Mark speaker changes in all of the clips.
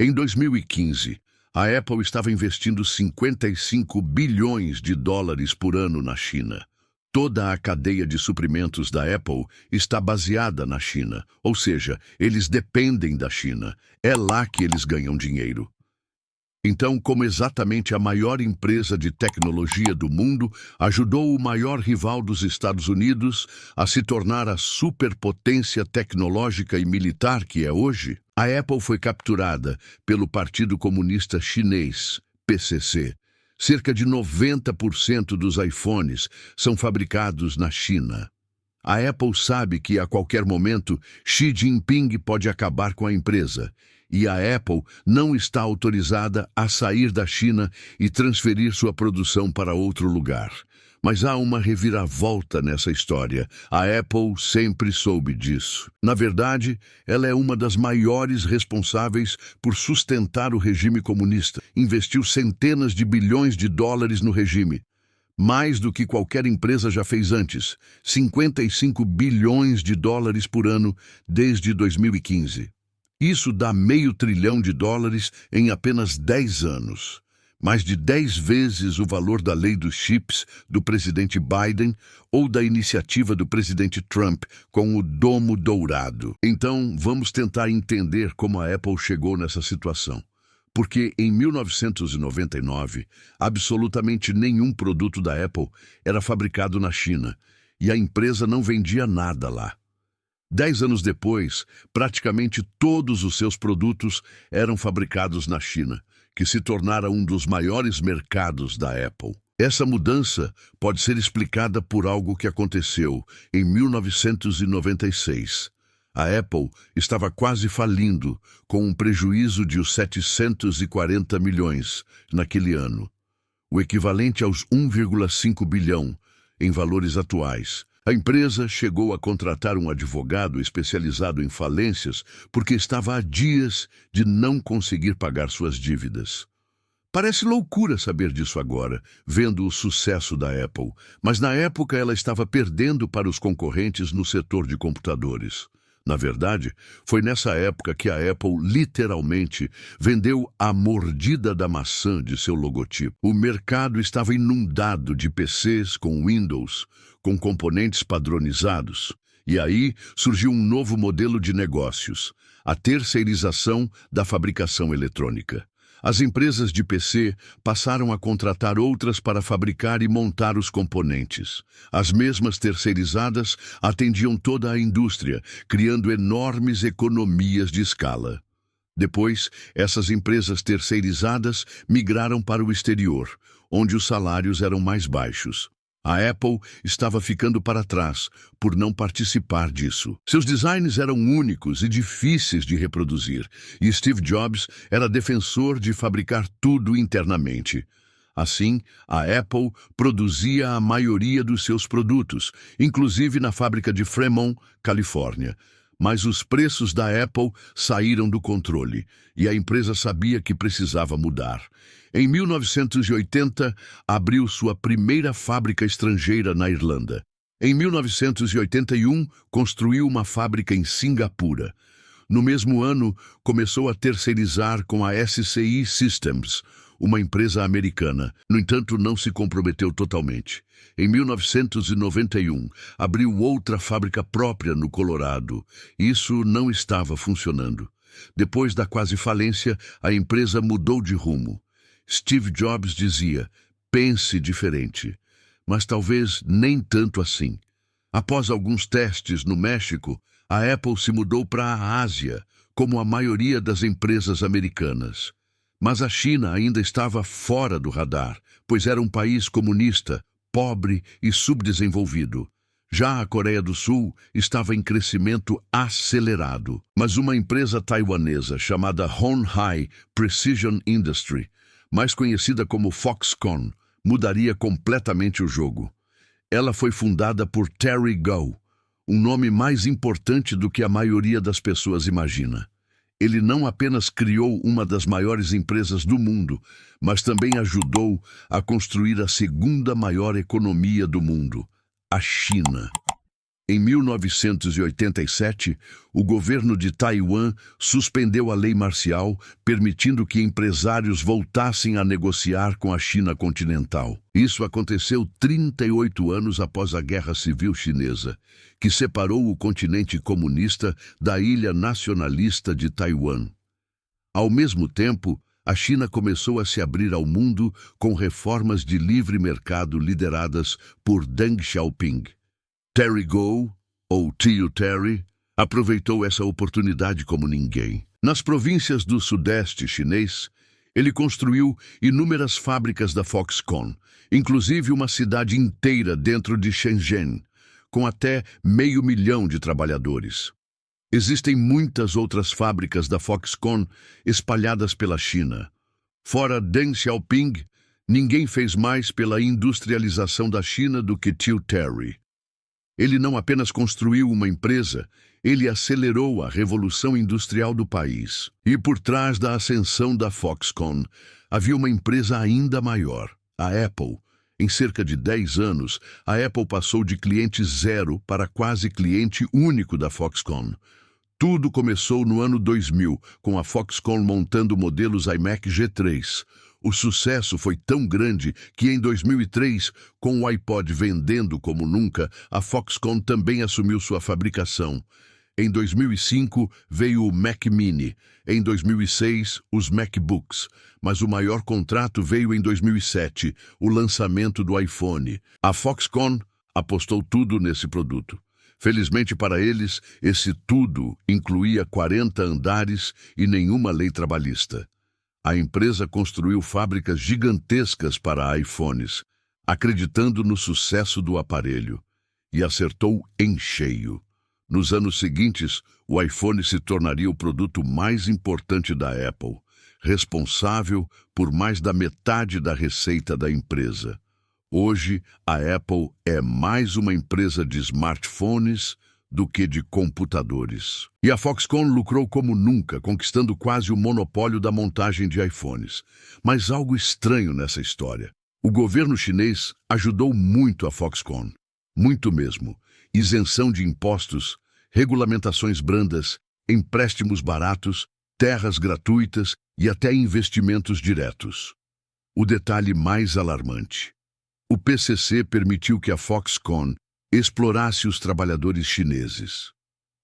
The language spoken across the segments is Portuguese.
Speaker 1: Em 2015, a Apple estava investindo 55 bilhões de dólares por ano na China. Toda a cadeia de suprimentos da Apple está baseada na China, ou seja, eles dependem da China. É lá que eles ganham dinheiro. Então, como exatamente a maior empresa de tecnologia do mundo ajudou o maior rival dos Estados Unidos a se tornar a superpotência tecnológica e militar que é hoje, a Apple foi capturada pelo Partido Comunista Chinês, PCC. Cerca de 90% dos iPhones são fabricados na China. A Apple sabe que a qualquer momento Xi Jinping pode acabar com a empresa. E a Apple não está autorizada a sair da China e transferir sua produção para outro lugar. Mas há uma reviravolta nessa história. A Apple sempre soube disso. Na verdade, ela é uma das maiores responsáveis por sustentar o regime comunista. Investiu centenas de bilhões de dólares no regime. Mais do que qualquer empresa já fez antes. 55 bilhões de dólares por ano desde 2015. Isso dá $500 bilhão em apenas 10 anos. Mais de 10 vezes o valor da lei dos chips do presidente Biden ou da iniciativa do presidente Trump com o Domo Dourado. Então, vamos tentar entender como a Apple chegou nessa situação. Porque em 1999, absolutamente nenhum produto da Apple era fabricado na China e a empresa não vendia nada lá. 10 anos depois, praticamente todos os seus produtos eram fabricados na China, que se tornara um dos maiores mercados da Apple. Essa mudança pode ser explicada por algo que aconteceu em 1996. A Apple estava quase falindo, com um prejuízo de 740 milhões naquele ano, o equivalente aos 1,5 bilhão em valores atuais. A empresa chegou a contratar um advogado especializado em falências porque estava há dias de não conseguir pagar suas dívidas. Parece loucura saber disso agora, vendo o sucesso da Apple, mas na época ela estava perdendo para os concorrentes no setor de computadores. Na verdade, foi nessa época que a Apple literalmente vendeu a mordida da maçã de seu logotipo. O mercado estava inundado de PCs com Windows, com componentes padronizados. E aí surgiu um novo modelo de negócios, a terceirização da fabricação eletrônica. As empresas de PC passaram a contratar outras para fabricar e montar os componentes. As mesmas terceirizadas atendiam toda a indústria, criando enormes economias de escala. Depois, essas empresas terceirizadas migraram para o exterior, onde os salários eram mais baixos. A Apple estava ficando para trás por não participar disso. Seus designs eram únicos e difíceis de reproduzir, e Steve Jobs era defensor de fabricar tudo internamente. Assim, a Apple produzia a maioria dos seus produtos, inclusive na fábrica de Fremont, Califórnia. Mas os preços da Apple saíram do controle, e a empresa sabia que precisava mudar. Em 1980, abriu sua primeira fábrica estrangeira na Irlanda. Em 1981, construiu uma fábrica em Singapura. No mesmo ano, começou a terceirizar com a SCI Systems, uma empresa americana. No entanto, não se comprometeu totalmente. Em 1991, abriu outra fábrica própria no Colorado. Isso não estava funcionando. Depois da quase falência, a empresa mudou de rumo. Steve Jobs dizia, pense diferente, mas talvez nem tanto assim. Após alguns testes no México, a Apple se mudou para a Ásia, como a maioria das empresas americanas. Mas a China ainda estava fora do radar, pois era um país comunista, pobre e subdesenvolvido. Já a Coreia do Sul estava em crescimento acelerado, mas uma empresa taiwanesa chamada Hon Hai Precision Industry, mais conhecida como Foxconn, mudaria completamente o jogo. Ela foi fundada por Terry Gou, um nome mais importante do que a maioria das pessoas imagina. Ele não apenas criou uma das maiores empresas do mundo, mas também ajudou a construir a segunda maior economia do mundo, a China. Em 1987, o governo de Taiwan suspendeu a lei marcial, permitindo que empresários voltassem a negociar com a China continental. Isso aconteceu 38 anos após a Guerra Civil Chinesa, que separou o continente comunista da ilha nacionalista de Taiwan. Ao mesmo tempo, a China começou a se abrir ao mundo com reformas de livre mercado lideradas por Deng Xiaoping. Terry Gou, ou Tio Terry, aproveitou essa oportunidade como ninguém. Nas províncias do sudeste chinês, ele construiu inúmeras fábricas da Foxconn, inclusive uma cidade inteira dentro de Shenzhen, com até 500.000 de trabalhadores. Existem muitas outras fábricas da Foxconn espalhadas pela China. Fora Deng Xiaoping, ninguém fez mais pela industrialização da China do que Tio Terry. Ele não apenas construiu uma empresa, ele acelerou a revolução industrial do país. E por trás da ascensão da Foxconn, havia uma empresa ainda maior, a Apple. Em cerca de 10 anos, a Apple passou de cliente zero para quase cliente único da Foxconn. Tudo começou no ano 2000, com a Foxconn montando modelos iMac G3. O sucesso foi tão grande que em 2003, com o iPod vendendo como nunca, a Foxconn também assumiu sua fabricação. Em 2005, veio o Mac Mini. Em 2006, os MacBooks. Mas o maior contrato veio em 2007, o lançamento do iPhone. A Foxconn apostou tudo nesse produto. Felizmente para eles, esse tudo incluía 40 andares e nenhuma lei trabalhista. A empresa construiu fábricas gigantescas para iPhones, acreditando no sucesso do aparelho, e acertou em cheio. Nos anos seguintes, o iPhone se tornaria o produto mais importante da Apple, responsável por mais da metade da receita da empresa. Hoje, a Apple é mais uma empresa de smartphones do que de computadores. E a Foxconn lucrou como nunca, conquistando quase o monopólio da montagem de iPhones. Mas algo estranho nessa história. O governo chinês ajudou muito a Foxconn. Muito mesmo. Isenção de impostos, regulamentações brandas, empréstimos baratos, terras gratuitas e até investimentos diretos. O detalhe mais alarmante. O PCC permitiu que a Foxconn explorasse os trabalhadores chineses.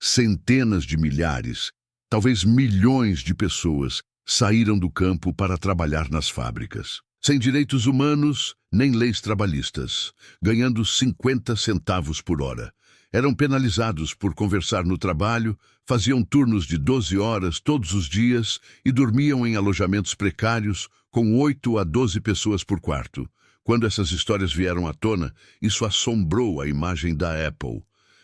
Speaker 1: Centenas de milhares, talvez milhões de pessoas saíram do campo para trabalhar nas fábricas. Sem direitos humanos, nem leis trabalhistas, ganhando 50 centavos por hora. Eram penalizados por conversar no trabalho, faziam turnos de 12 horas todos os dias e dormiam em alojamentos precários com 8 a 12 pessoas por quarto. Quando essas histórias vieram à tona, isso assombrou a imagem da Apple.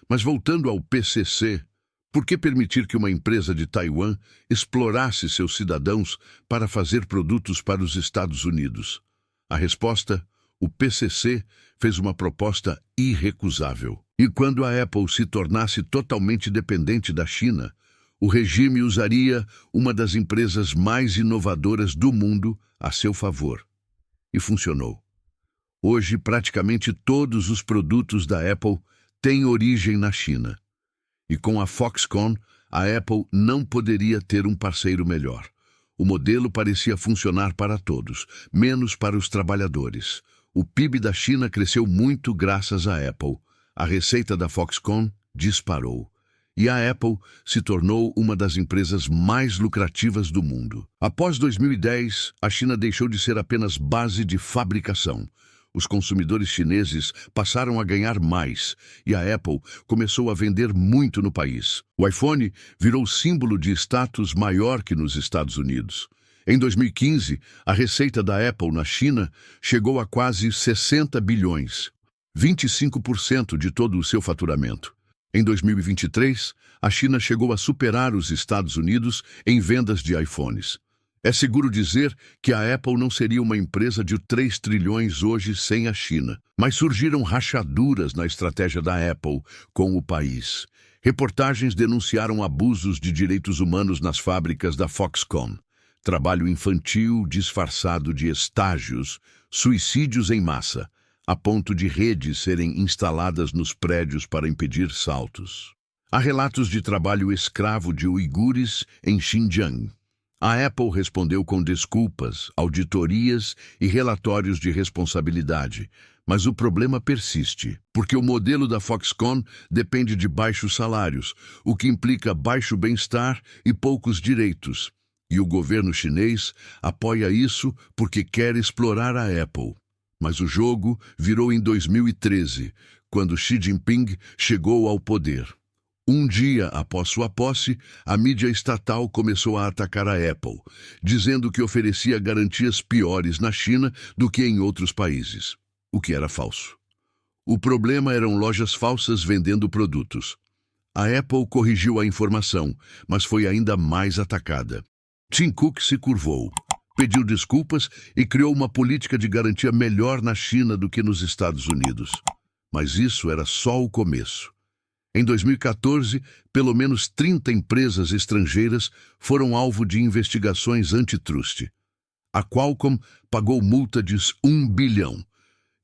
Speaker 1: Mas voltando ao PCC, por que permitir que uma empresa de Taiwan explorasse seus cidadãos para fazer produtos para os Estados Unidos? A resposta: o PCC fez uma proposta irrecusável. E quando a Apple se tornasse totalmente dependente da China, o regime usaria uma das empresas mais inovadoras do mundo a seu favor. E funcionou. Hoje, praticamente todos os produtos da Apple têm origem na China. E com a Foxconn, a Apple não poderia ter um parceiro melhor. O modelo parecia funcionar para todos, menos para os trabalhadores. O PIB da China cresceu muito graças à Apple. A receita da Foxconn disparou. E a Apple se tornou uma das empresas mais lucrativas do mundo. Após 2010, a China deixou de ser apenas base de fabricação. Os consumidores chineses passaram a ganhar mais e a Apple começou a vender muito no país. O iPhone virou símbolo de status maior que nos Estados Unidos. Em 2015, a receita da Apple na China chegou a quase 60 bilhões, 25% de todo o seu faturamento. Em 2023, a China chegou a superar os Estados Unidos em vendas de iPhones. É seguro dizer que a Apple não seria uma empresa de 3 trilhões hoje sem a China, mas surgiram rachaduras na estratégia da Apple com o país. Reportagens denunciaram abusos de direitos humanos nas fábricas da Foxconn, trabalho infantil disfarçado de estágios, suicídios em massa, a ponto de redes serem instaladas nos prédios para impedir saltos. Há relatos de trabalho escravo de uigures em Xinjiang. A Apple respondeu com desculpas, auditorias e relatórios de responsabilidade, mas o problema persiste, porque o modelo da Foxconn depende de baixos salários, o que implica baixo bem-estar e poucos direitos. E o governo chinês apoia isso porque quer explorar a Apple. Mas o jogo virou em 2013, quando Xi Jinping chegou ao poder. Um dia após sua posse, a mídia estatal começou a atacar a Apple, dizendo que oferecia garantias piores na China do que em outros países, o que era falso. O problema eram lojas falsas vendendo produtos. A Apple corrigiu a informação, mas foi ainda mais atacada. Tim Cook se curvou, pediu desculpas e criou uma política de garantia melhor na China do que nos Estados Unidos. Mas isso era só o começo. Em 2014, pelo menos 30 empresas estrangeiras foram alvo de investigações antitrust. A Qualcomm pagou multa de 1 bilhão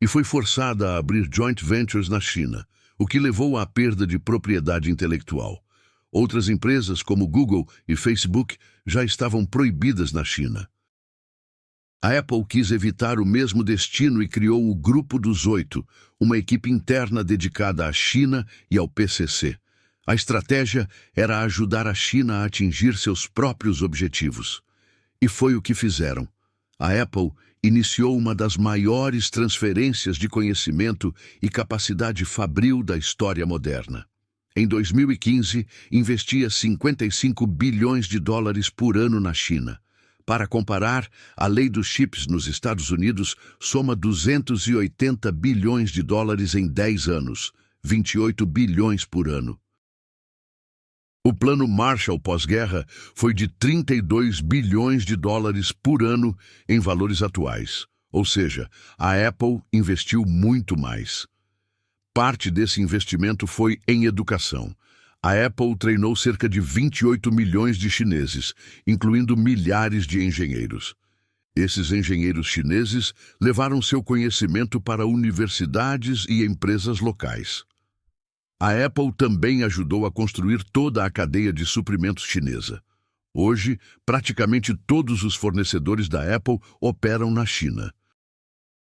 Speaker 1: e foi forçada a abrir joint ventures na China, o que levou à perda de propriedade intelectual. Outras empresas, como Google e Facebook, já estavam proibidas na China. A Apple quis evitar o mesmo destino e criou o Grupo dos Oito, uma equipe interna dedicada à China e ao PCC. A estratégia era ajudar a China a atingir seus próprios objetivos. E foi o que fizeram. A Apple iniciou uma das maiores transferências de conhecimento e capacidade fabril da história moderna. Em 2015, investia 55 bilhões de dólares por ano na China. Para comparar, a lei dos chips nos Estados Unidos soma 280 bilhões de dólares em 10 anos, 28 bilhões por ano. O plano Marshall pós-guerra foi de 32 bilhões de dólares por ano em valores atuais, ou seja, a Apple investiu muito mais. Parte desse investimento foi em educação. A Apple treinou cerca de 28 milhões de chineses, incluindo milhares de engenheiros. Esses engenheiros chineses levaram seu conhecimento para universidades e empresas locais. A Apple também ajudou a construir toda a cadeia de suprimentos chinesa. Hoje, praticamente todos os fornecedores da Apple operam na China.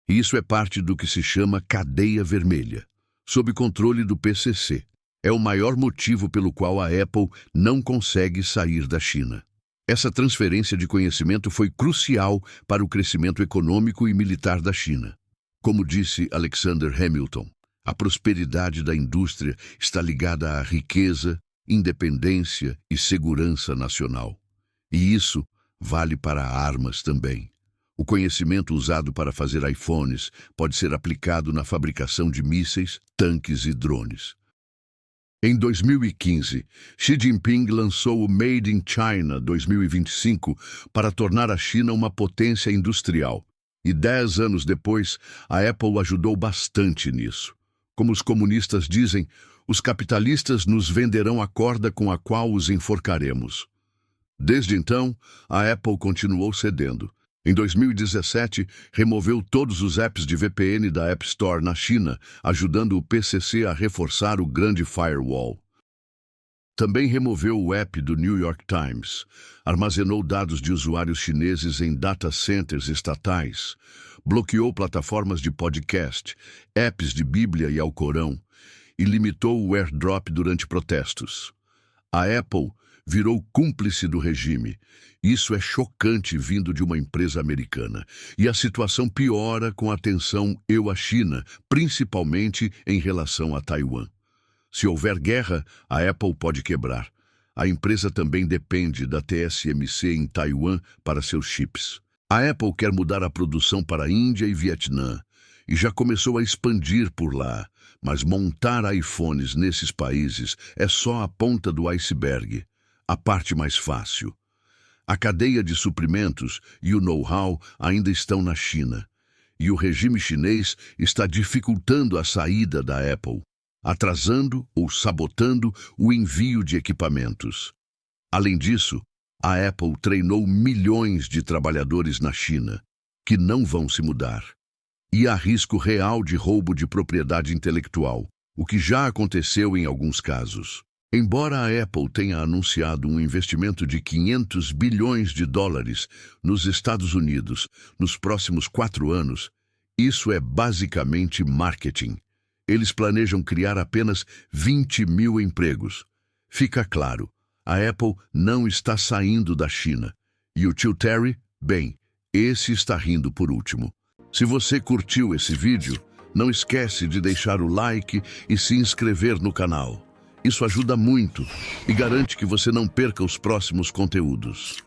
Speaker 1: Isso é parte do que se chama cadeia vermelha, sob controle do PCC. É o maior motivo pelo qual a Apple não consegue sair da China. Essa transferência de conhecimento foi crucial para o crescimento econômico e militar da China. Como disse Alexander Hamilton, a prosperidade da indústria está ligada à riqueza, independência e segurança nacional. E isso vale para armas também. O conhecimento usado para fazer iPhones pode ser aplicado na fabricação de mísseis, tanques e drones. Em 2015, Xi Jinping lançou o Made in China 2025 para tornar a China uma potência industrial. E 10 anos depois, a Apple ajudou bastante nisso. Como os comunistas dizem, os capitalistas nos venderão a corda com a qual os enforcaremos. Desde então, a Apple continuou cedendo. Em 2017, removeu todos os apps de VPN da App Store na China, ajudando o PCC a reforçar o grande firewall. Também removeu o app do New York Times, armazenou dados de usuários chineses em data centers estatais, bloqueou plataformas de podcast, apps de Bíblia e Alcorão e limitou o airdrop durante protestos. A Apple virou cúmplice do regime. Isso é chocante vindo de uma empresa americana. E a situação piora com a tensão EU-China, principalmente em relação a Taiwan. Se houver guerra, a Apple pode quebrar. A empresa também depende da TSMC em Taiwan para seus chips. A Apple quer mudar a produção para a Índia e Vietnã e já começou a expandir por lá, mas montar iPhones nesses países é só a ponta do iceberg, a parte mais fácil. A cadeia de suprimentos e o know-how ainda estão na China, e o regime chinês está dificultando a saída da Apple, atrasando ou sabotando o envio de equipamentos. Além disso, a Apple treinou milhões de trabalhadores na China, que não vão se mudar. e há risco real de roubo de propriedade intelectual, o que já aconteceu em alguns casos. Embora a Apple tenha anunciado um investimento de 500 bilhões de dólares nos Estados Unidos nos próximos 4 anos, isso é basicamente marketing. Eles planejam criar apenas 20 mil empregos. Fica claro, a Apple não está saindo da China. E o tio Terry, bem, esse está rindo por último. Se você curtiu esse vídeo, não esquece de deixar o like e se inscrever no canal. Isso ajuda muito e garante que você não perca os próximos conteúdos.